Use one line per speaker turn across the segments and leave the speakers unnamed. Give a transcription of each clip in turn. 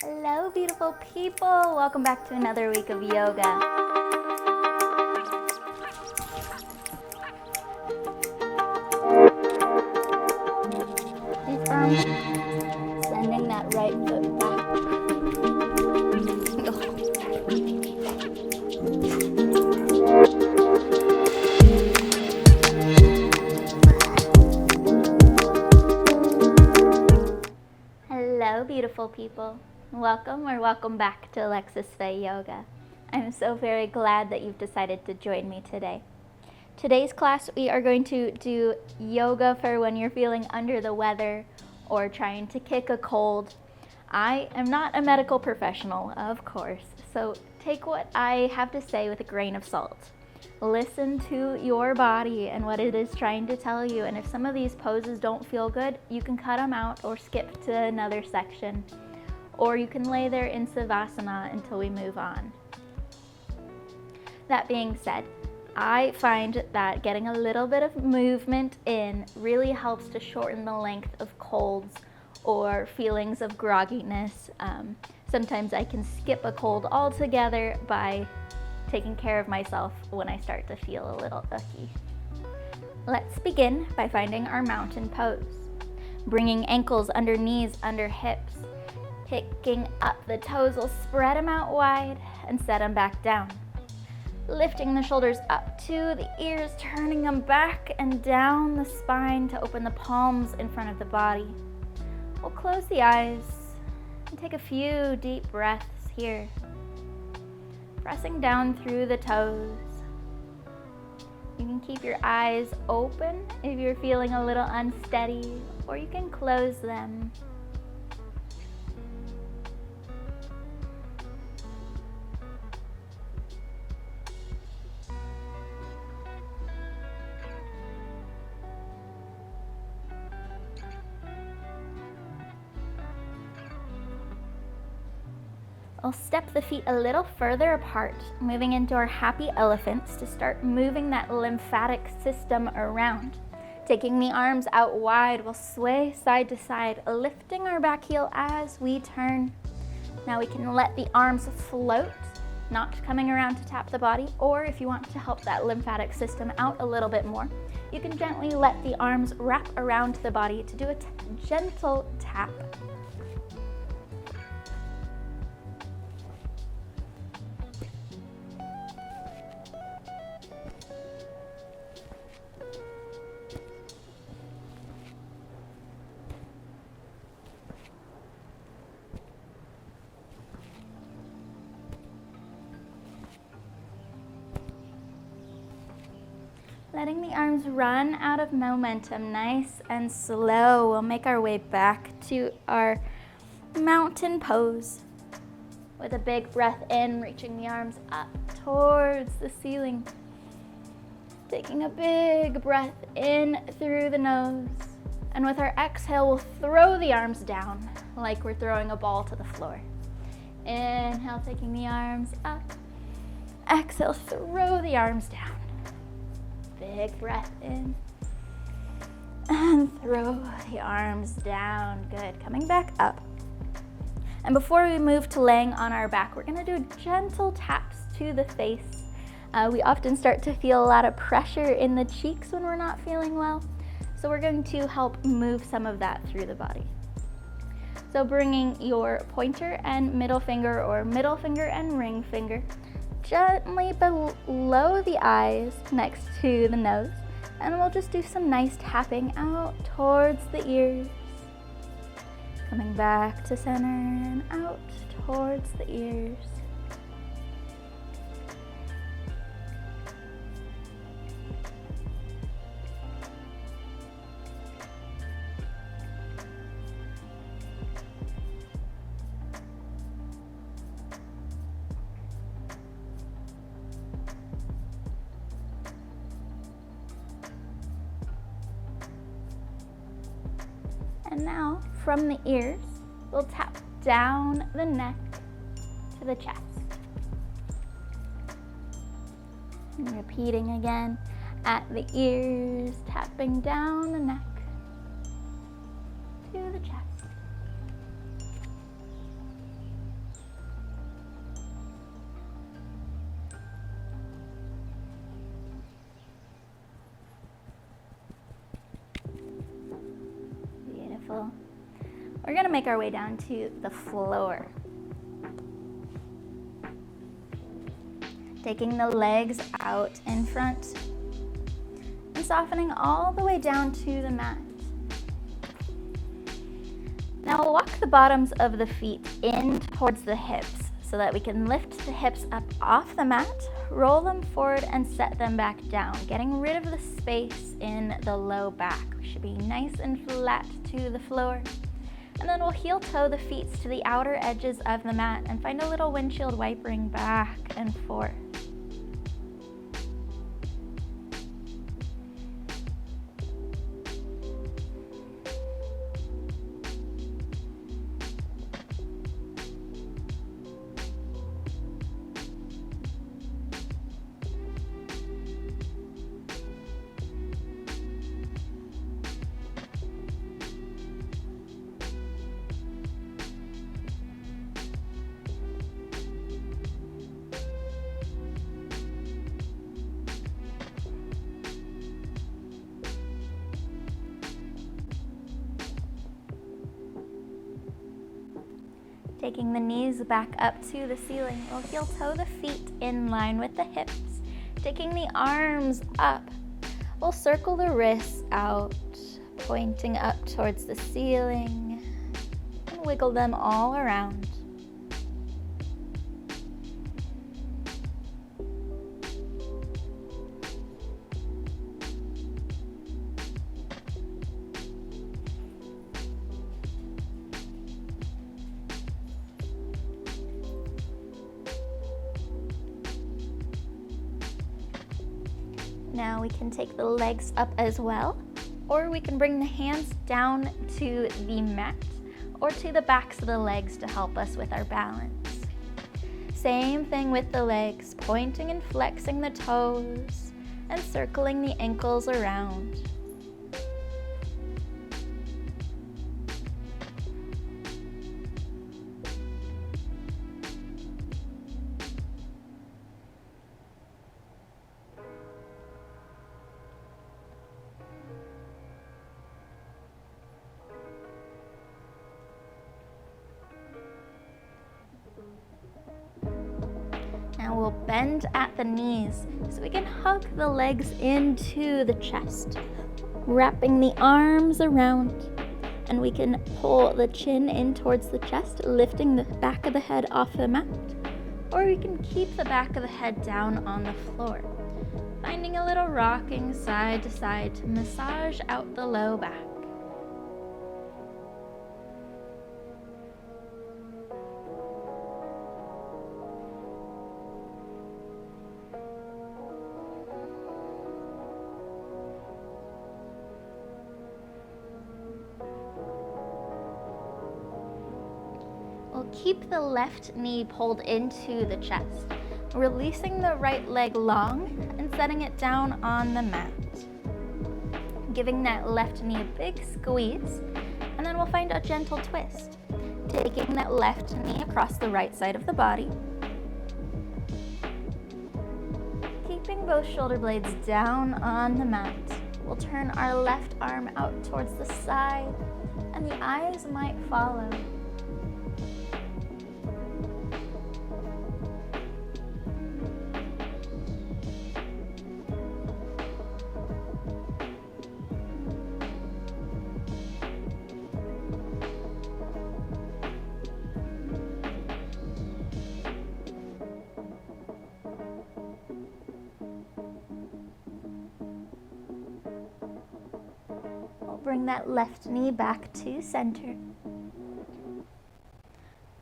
Hello, beautiful people. Welcome back to another week of yoga. Stay firm. Sending that right foot back. Hello, beautiful people. Welcome back to Alexis Faye Yoga. I'm so very glad that you've decided to join me today. Today's class, we are going to do yoga for when you're feeling under the weather or trying to kick a cold. I am not a medical professional, of course, so take what I have to say with a grain of salt. Listen to your body and what it is trying to tell you, and if some of these poses don't feel good, you can cut them out or skip to another section, or you can lay there in Savasana until we move on. That being said, I find that getting a little bit of movement in really helps to shorten the length of colds or feelings of grogginess. Sometimes I can skip a cold altogether by taking care of myself when I start to feel a little icky. Let's begin by finding our mountain pose. Bringing ankles under knees, under hips. Picking up the toes, we'll spread them out wide and set them back down. Lifting the shoulders up to the ears, turning them back and down the spine to open the palms in front of the body. We'll close the eyes and take a few deep breaths here. Pressing down through the toes. You can keep your eyes open if you're feeling a little unsteady, or you can close them. We'll step the feet a little further apart, moving into our happy elephants to start moving that lymphatic system around. Taking the arms out wide, we'll sway side to side, lifting our back heel as we turn. Now we can let the arms float, not coming around to tap the body, or if you want to help that lymphatic system out a little bit more, you can gently let the arms wrap around the body to do a gentle tap. Letting the arms run out of momentum, nice and slow. We'll make our way back to our mountain pose. With a big breath in, reaching the arms up towards the ceiling. Taking a big breath in through the nose. And with our exhale, we'll throw the arms down like we're throwing a ball to the floor. Inhale, taking the arms up. Exhale, throw the arms down. Big breath in and throw the arms down. Good. Coming back up. And before we move to laying on our back, we're going to do gentle taps to the face. We often start to feel a lot of pressure in the cheeks when we're not feeling well. So we're going to help move some of that through the body. So bringing your pointer and middle finger, or middle finger and ring finger, gently below the eyes next to the nose, and we'll just do some nice tapping out towards the ears. Coming back to center and out towards the ears. And now, from the ears, we'll tap down the neck to the chest. And repeating again, at the ears, tapping down the neck to the chest. We're gonna make our way down to the floor. Taking the legs out in front and softening all the way down to the mat. Now we'll walk the bottoms of the feet in towards the hips so that we can lift the hips up off the mat, roll them forward and set them back down, getting rid of the space in the low back. We should be nice and flat to the floor. And then we'll heel toe the feet to the outer edges of the mat and find a little windshield wipering back and forth. Taking the knees back up to the ceiling, we'll heel toe the feet in line with the hips. Taking the arms up, we'll circle the wrists out, pointing up towards the ceiling, and wiggle them all around. Now we can take the legs up as well, or we can bring the hands down to the mat or to the backs of the legs to help us with our balance. Same thing with the legs, pointing and flexing the toes and circling the ankles around. Now we'll bend at the knees so we can hug the legs into the chest, wrapping the arms around, and we can pull the chin in towards the chest, lifting the back of the head off the mat, or we can keep the back of the head down on the floor, finding a little rocking side to side to massage out the low back. We'll keep the left knee pulled into the chest, releasing the right leg long and setting it down on the mat. Giving that left knee a big squeeze, and then we'll find a gentle twist. Taking that left knee across the right side of the body. Keeping both shoulder blades down on the mat. We'll turn our left arm out towards the side, and the eyes might follow. Bring that left knee back to center.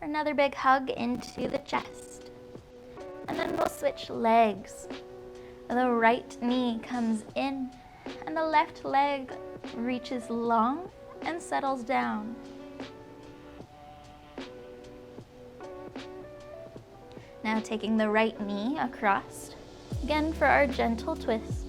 Another big hug into the chest. And then we'll switch legs. The right knee comes in and the left leg reaches long and settles down. Now taking the right knee across, again for our gentle twist.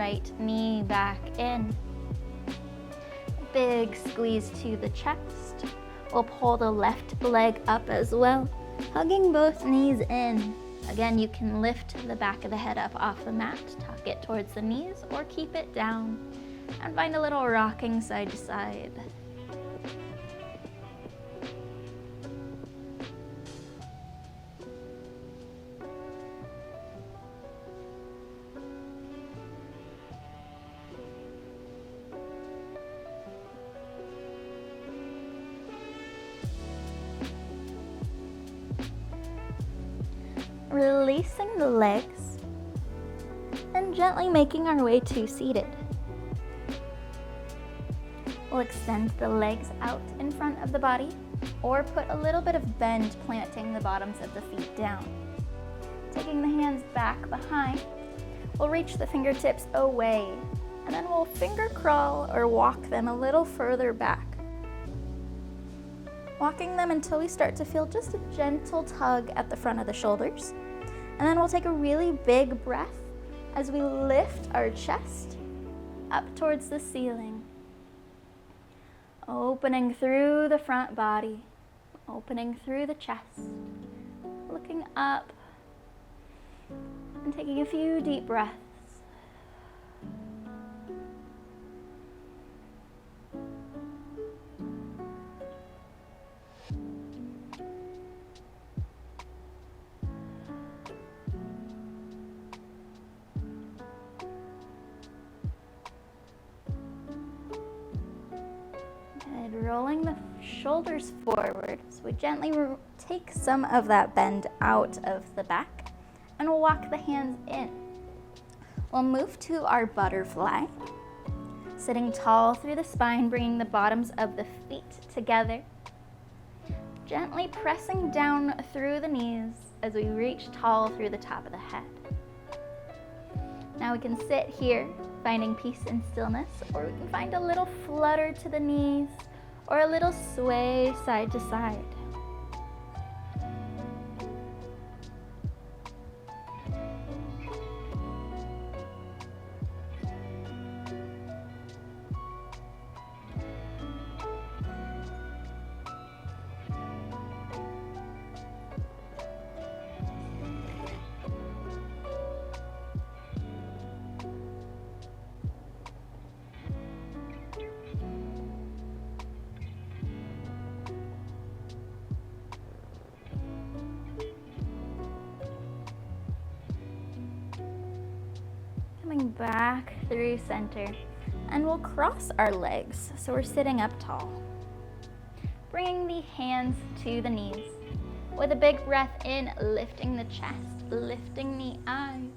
right knee back in. Big squeeze to the chest. We'll pull the left leg up as well, hugging both knees in. Again, you can lift the back of the head up off the mat, tuck it towards the knees, or keep it down, and find a little rocking side to side. Releasing the legs and gently making our way to seated. We'll extend the legs out in front of the body or put a little bit of bend, planting the bottoms of the feet down. Taking the hands back behind, we'll reach the fingertips away, and then we'll finger crawl or walk them a little further back. Walking them until we start to feel just a gentle tug at the front of the shoulders. And then we'll take a really big breath as we lift our chest up towards the ceiling. Opening through the front body, opening through the chest, looking up and taking a few deep breaths. Rolling the shoulders forward, so we gently take some of that bend out of the back, and we'll walk the hands in. We'll move to our butterfly, sitting tall through the spine, bringing the bottoms of the feet together, gently pressing down through the knees as we reach tall through the top of the head. Now we can sit here, finding peace and stillness, or we can find a little flutter to the knees, or a little sway side to side. Coming back through center, and we'll cross our legs so we're sitting up tall. Bringing the hands to the knees. With a big breath in, lifting the chest, lifting the eyes.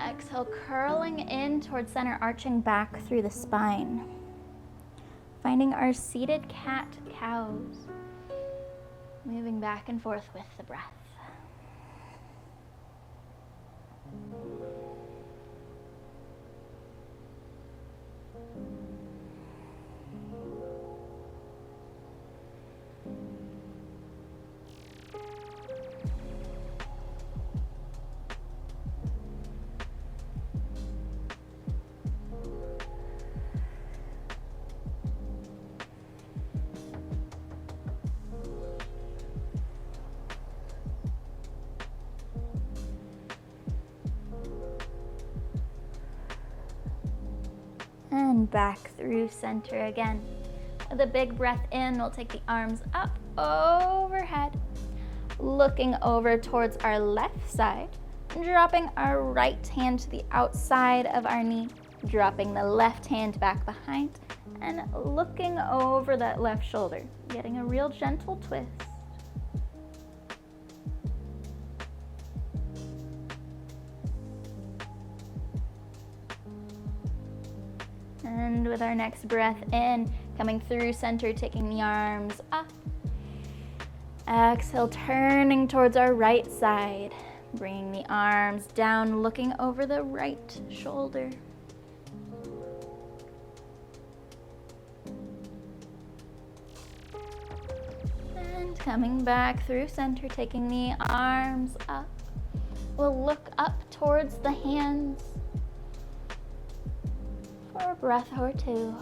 Exhale, curling in towards center, arching back through the spine. Finding our seated cat-cows. Moving back and forth with the breath. And back through center again. With a big breath in, we'll take the arms up overhead, looking over towards our left side, dropping our right hand to the outside of our knee, dropping the left hand back behind, and looking over that left shoulder, getting a real gentle twist. And with our next breath in, coming through center, taking the arms up. Exhale, turning towards our right side, bringing the arms down, looking over the right shoulder. And coming back through center, taking the arms up. We'll look up towards the hands. or a breath or two.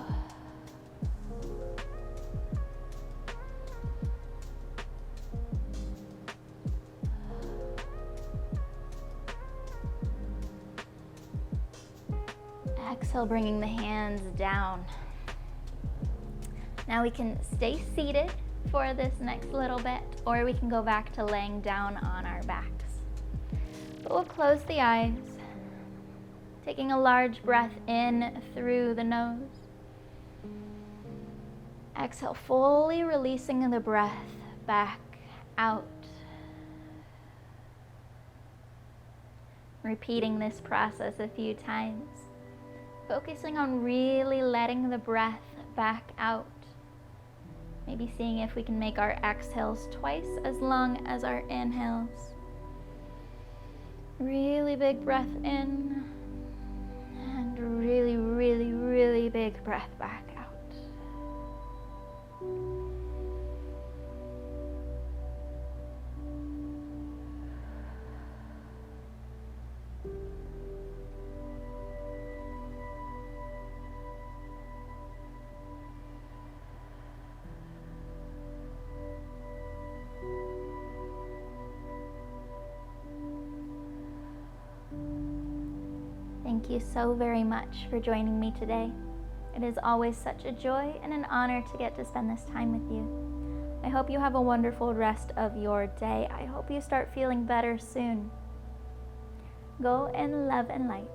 Exhale, bringing the hands down. Now we can stay seated for this next little bit, or we can go back to laying down on our backs. But we'll close the eyes, taking a large breath in through the nose. Exhale, fully releasing the breath back out. Repeating this process a few times, focusing on really letting the breath back out. Maybe seeing if we can make our exhales twice as long as our inhales. Really big breath in, and really, really, really big breath back out. Thank you so very much for joining me today. It is always such a joy and an honor to get to spend this time with you. I hope you have a wonderful rest of your day. I hope you start feeling better soon. Go in love and light.